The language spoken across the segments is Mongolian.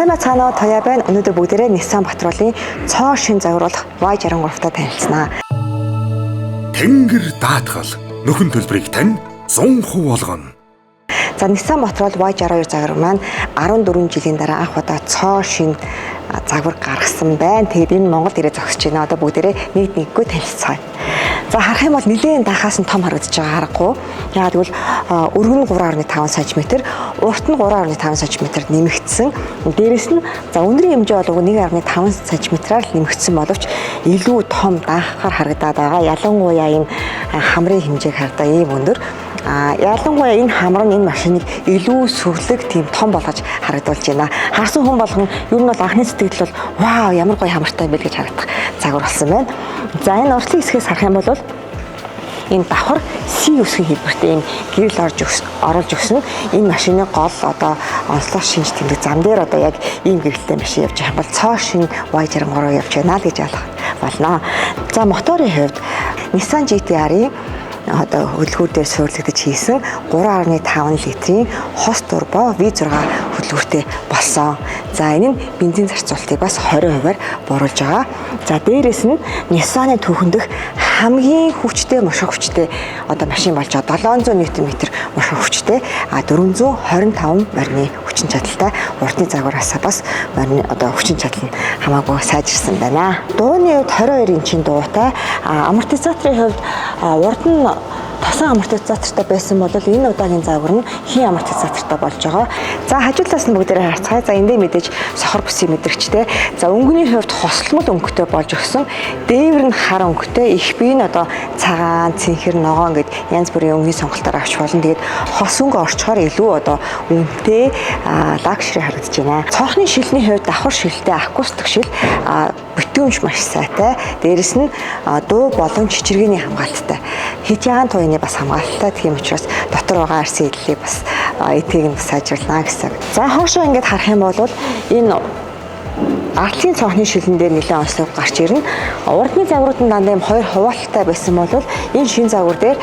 Сайн бацгаана уу, Тоя байна. Өнөөдөр бүгдээрээ Nissan Patrol-ийн цоо шин загвар болох Y63-тай танилцсанаа. Тэнгэр даатгал нөхөн төлбөрийг тань 100% болгоно. За Nissan Patrol Y62 загвар маань 14 жилийн дараа анх удаа цоо шин загвар гаргасан байна. Тэгээд энэ Монголд ирээ зогсож байна. Одоо бүгдээрээ нэггүй танилццгаая. За харах юм бол нэлээд дахаас нь том харагдаж байгаа харахгүй. Яагаад гэвэл өргөн нь 3.5 см, урт нь 3.5 см нэмэгдсэн. Дээрэс нь за өндрийн хэмжээ бол 1.5 см-аар нэмэгдсэн боловч илүү том даахаар харагдаад байгаа. Ялангуяа энэ хамрын хэмжээг хардаа ийм өндөр. Ялангуяа энэ хамар нь энэ машиныг илүү сүрлэг тийм том болгож харагдуулж байна. Харсан хүн болгон ер нь бол анхны сэтгэл бол вау ямар гоё хамартай байл гэж харагдах загвар болсон байна. За энэ уртлын хэсгээс харах юм бол энэ давхар C үсгийн хэлбэртэй энэ гэрэл оруулж өгсөн. Энэ машины гол одоо онцлог шинж тэмдэг зам дээр одоо яг ийм гэрэлтэй машин явж байгаа бол цоо шин Y63 явж байна л гэж ойлгох болно. За моторын хувьд Nissan GT-R-ийн одоо хөдөлгүүрээр суурлагдаж хийсэн 3.5 литрийн хос турбо V6 хөдөлгүүртэй болсон. За энэ нь бензин зарцуулалтыг бас 20%-аар бууруулж байгаа. За дээрэс нь Nissan-ы түүхэндх хамгийн хүчтэй мушиг хүчтэй одоо машин болж байгаа 700 Нм мушиг хүчтэй 425 морины хүчин чадалтай уртны загвараасаа бас морины одоо хүчин чадал нь хамаагүй сайжирсан байна. Дууны хувьд 22 инчийн дуутай, амортизаторын хувьд урд нь тосон амортизатортай байсан бол энэ удаагийн загвар нь хин амортизатортай болж байгаа. За хажуулаас нь бүгдээрээ харцгаая. За эндээ мэдээж сохор бүсийн мэдрэгчтэй. За өнгөний хувьд хослмол өнгөтэй болж өгсөн. Дээвэр нь хар өнгөтэй, их бие нь одоо цагаан, цэнхэр, ногоон гэд янз бүрийн өнгөний сонголтоор авч болно. Тэгээд хос өнгө орчхоор илүү одоо үнэтэй лакшери харагдаж байна. Цонхны шилний хувьд давхар шилтэй акустик шил бүтүүнч маш сайтай. Дээрэс нь дуу болон чичиргээний хамгаалттай. Хит ягаан туйны бас хамгаалалттай. Тийм учраас дотор байгаа арсын эдлийг бас этэйг нь сайжруулна гэсэн. За хоошоо ингээд харах юм бол энэ артлын цонхны шилэн дээр нэлээд онцлог гарч ирнэ. Урдны загварууд нь дандаа юм хоёр хуваалттай байсан бол энэ шин загвар дээр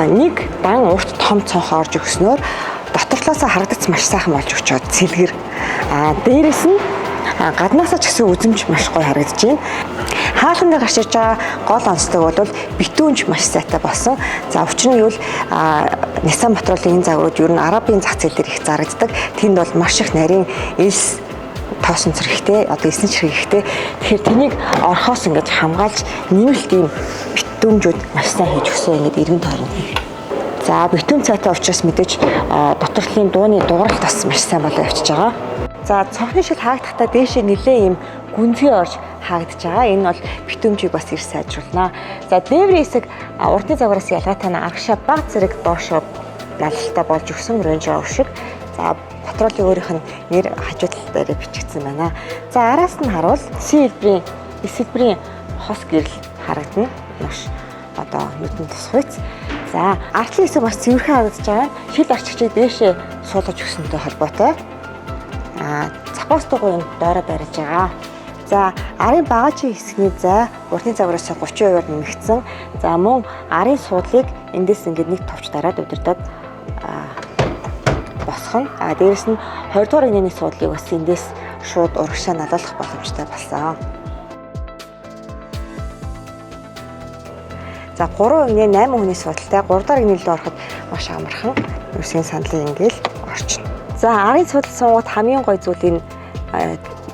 нэг дан урт том цонх орж өгснөөр доторлоосоо харагдаж маш сайхан болж өгчөөд цэлгэр. Дээрэс нь гаднаасаа ч гэсэн үзэмж маш гоё харагдаж байна. Хаалганд гарч ирж байгаа гол онцлог бол битүүнч маш сайтай болсон. За учир нь юу л Nissan Patrol-ийн энэ загварууд ер нь арабын зах зээл дээр их зарагддаг. Тэнд бол маш их нарийн элс тоосон зэрэгтэй одоо эсний чирэгтэй. Тэгэхээр тэнийг орхоос ингэж хамгаалж нэмэлт ийм битүүнжүүд маш сайн хийж өгсөн ингэж эргэн тойрон. За битүүн цайтай учраас мэдээж доторлын дууны дууралт бас маш сайн болоо явчихж байгаа. За цонхны шил хаагдахтаа дээшээ нэлээ ийм гүнзгий орж хаагдж байгаа. Энэ бол битүүмжийг бас ирс сайжруулнаа. За дээврийн хэсэг урдны загвараас ялгаатай нь аргашаа баг зэрэг доошоо налалтай болж өгсөн Range Rover шиг. За Patrol-ийн өөрийнх нь нэр хажуу тал дээр бичигдсэн байна. За араас нь харуул сэлбэрийн хос гэрэл харагдана. Маш одоо нүдэн тусгүйц. За артлын хэсэг бас цэвэрхэн харагдаж байгаа. Шил арчигчийг дээшээ суулгаж өгсөнтэй холбоотой. Запас дугуйн доороо барьж байгаа. За арын багажийн хэсгийн зай уртны загвараас 30%-аар нэмэгдсэн. За мөн арын суудлыг эндээс ингээд нэг товч дараад удирдаад босгоно. Дээрэс нь 20 дугаар игний суудлыг бас эндээс шууд урагшаа налуулах боломжтой болсон. За 3 игний 8 хүний суудалтай 3 дугаар игний рүү ороход маш амархан үсгийн сандлын ингээл орчно. За арын суудал суугаад хамгийн гой зүйл энэ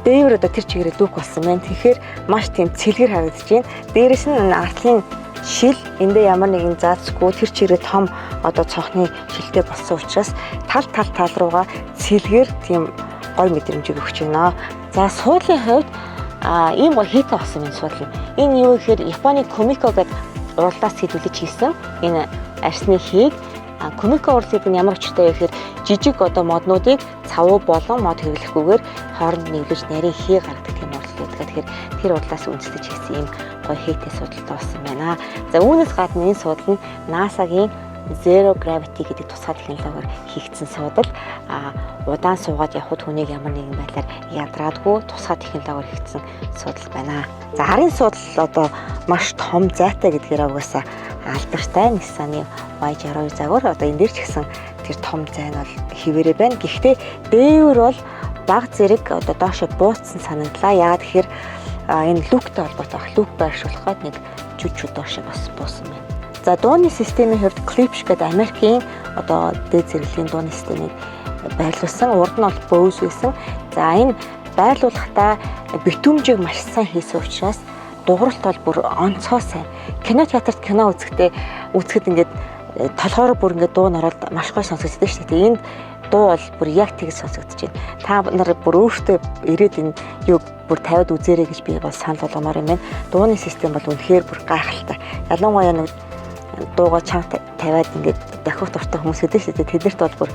дээвэр одоо тэр чигээрээ дүүк болсон байна. Тэгэхээр маш тийм цэлгэр харагдаж байна. Дээрэс нь артлын шил эндээ ямар нэгэн заацгүй тэр чигээрээ том одоо цонхны шилтэй болсон учраас тал руугаа цэлгэр тийм гой мэдрэмжийг өгч байна. За суудлын хувьд ийм гой хийтэй болсон энэ суудлын. Энэ юу гэхээр Японы Kumiko гэдэг урлаас хэдүүлж хийсэн энэ арсны хийг Kumiko урлыг нь ямар өчтэй вэ гэхээр жижиг одоо моднуудыг цавуу болон мод хэвлэхгүйгээр хооронд нэвлэж нарийн хий гаргадаг тийм урлал байдаг. Тэгэхээр тэр урлаас үндэслэж хийсэн ийм гоё хийтэй суудалтай болсон байна. За үүнээс гадна энэ суудал нь NASA-гийн Zero Gravity гэдэг тусгай технологиор хийгдсэн суудал. Удаан суугаад явхад хүнийг ямар нэгэн байдлаар ядраадгүй тусгай технологиор хийгдсэн суудал байна. За арын суудал одоо маш том зайтай гэдгээр угаасаа алдартай Nissan-ы Y62 загвар одоо энэ дээр ч гэсэн тэр том зай нь бол хിവэрэ байна. Гэхдээ дээвэр бол баг зэрэг одоо доошо бууцсан санагдлаа. Яагаад тэгэхээр энэ лүктэй холбоотой лүк байршуулах гээд нэг жүжиг доошо бас буусан байна. За дууны системийн хувьд Klipsch гэдэг Америкийн одоо дээд зэрэглэлийн дууны системийг байрлуулсан. Урд нь бол Bose байсан. За энэ байрлуулахдаа битүүмжийг маш сайн хийсэн учраас дууралт бол бүр онцгой сайн. Кино театрт кино үзэхэд ингээд толгоороо бүр ингээд дуу нараад маш гоё сонсогддог шүү дээ. Энд дуу бол бүр яг тэгж сонсогдож байна. Та нар бүр өөртөө ирээд энэ юу бүр тавиад үзээрэй гэж би бол санал болгомоор юм байна. Дууны систем бол үнэхээр бүр гайхалтай. Ялангуяа нэг дуугаа чанга тавиад ингээд дахиад дуртай хүмүүс гэдэг шүү дээ. Тэднэрт бол бүр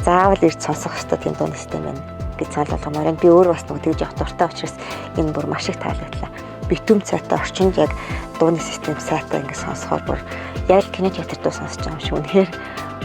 заавал ирж сонсох хэрэгтэй тийм дууны систем байна гэж санал болгомоор байна. Би өөр бас нэг тэгж явах дуртай учраас энэ бүр маш их таалагдлаа. Битүүм цайтай орчинд яг дууны систем сайтай ингээд сонсохоор бүр яг кино театрт сонсож байгаа юм шиг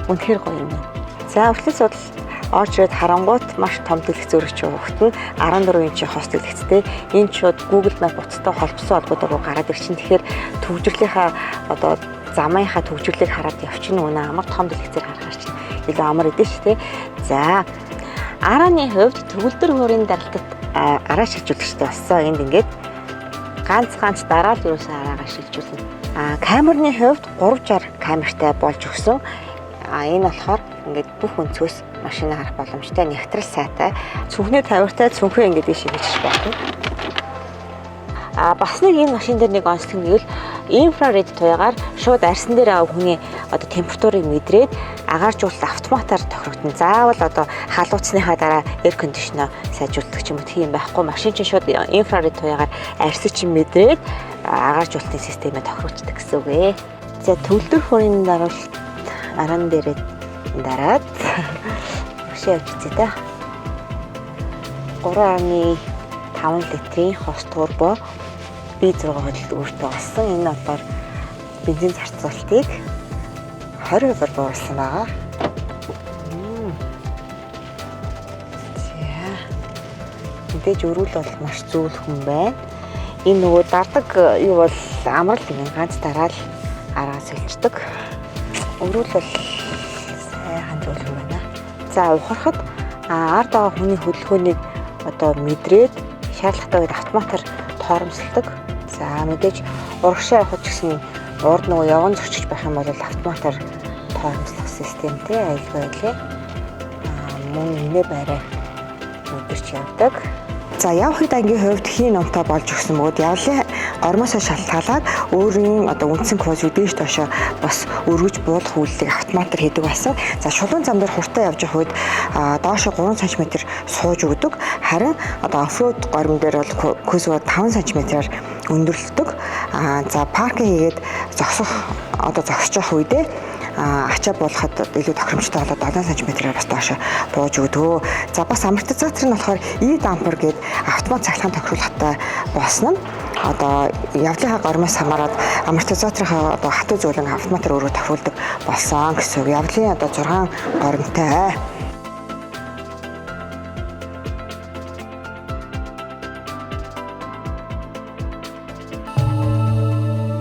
үнэхээр гоё юм байна. За өвчлөс судал орж ирээд харангуут маш том дэлгэц зөрөгч өгтөн 14 инчийн хос дэлгэцтэй энэ шууд Google Map утастай холбосон холбоотой руу гараад ирчин. Тэгэхээр төвжирлийнхаа одоо замынхаа төвжирлийг хараад явчихна үнэ амар том дэлгэцээр харахаар чинь илүү амар идэв шүү дээ. За арааны хувьд төгөлдөр хуурын даралтад араа шилжүүлэгчтэй болсон. Энд ингээд ганц дараа л юусэн араагаа шилжүүлнэ. Камерны хувьд 360 камертай болж өгсөн. Энэ болохоор ингээд бүх өнцгөөс машинаа харах боломжтой, нэгтрэл сайтай, цүнхний тавиртай цүнхээ ингээд ийш хийж болно. Бас нэг энэ машин дээр нэг онцлог нь гэвэл инфраред туяагаар шууд арьсан дээр хүний одоо температурыг мэдрээд агааржуулалт автоматар тохирогдно. Заавал одоо халууцсныхаа дараа air conditioner сайжруулдаг ч юм уу тийм байхгүй. Машин чинь шууд инфраред туяагаар арьсыг чинь мэдрээд агааржуулалтын системээ тохирогддог гэсэн үг ээ. За төгөлдөр хуурын даруулалт араан дээрээ дараад өшөө явчихъя та. 3.5 литрийн хос турбо B6 хөдөлгөөн өөртөө олсон. Энэ болохоор бензин зарцуулалтыг 20% бууруулсан байгаа. Мэдээж өрүүл бол маш зөөл хүн байна. Энэ нөгөө дардаг юу бол амрал юм. Ганц дараал араа сэлждэг. Өрүүл бол сайхан зөөл хүн байна. За ухрахад ард байгаа хүний хөдөлгөөнийг одоо мэдрээд шаардлагатай үед автоматар тооромсолдог. За мэдээж урагшаа явах ч гэсэн урд нөгөө явган зөрчиж байх юм бол автоматар тооромслох системтэй аюулгүй байлээ. Мөн инээ байраа мэдэрч явдаг. За явах дангийн хувьд хийн номтой болж өгсөн бөгөөд явлын ормоосоо шалтгаалаад өөрийн одоо үндсэн квоз дээш доошоо бас өргөж буулах үйлдэлийг автоматар хийдэг болсон. За шулуун зам дээр хурдтай явж явах үед доошоо 3 см сууж өгдөг. Харин одоо оффроуд горим дээр бол квозоо 5 см-аар өндөрлөдөг. За паркинг хийгээд зогсож явах үедээ ачаа буулахад илүү тохиромжтой болоод 7 см-аар бас доошоо бууж өгдөг. За бас амортизатор нь болохоор E-damper гээд автомат цахилгаан тохируулгатай болсон нь одоо явлынхаа гормоос хамаарат амортизаторынхаа одоо хатуу зөөлөн автоматар өөрөө тохируулдаг болсон гэсэн үг. Явлын одоо 6 горимтой.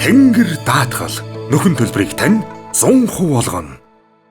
Тэнгэр даатгал нөхөн төлбөрийг тань 100% олгоно.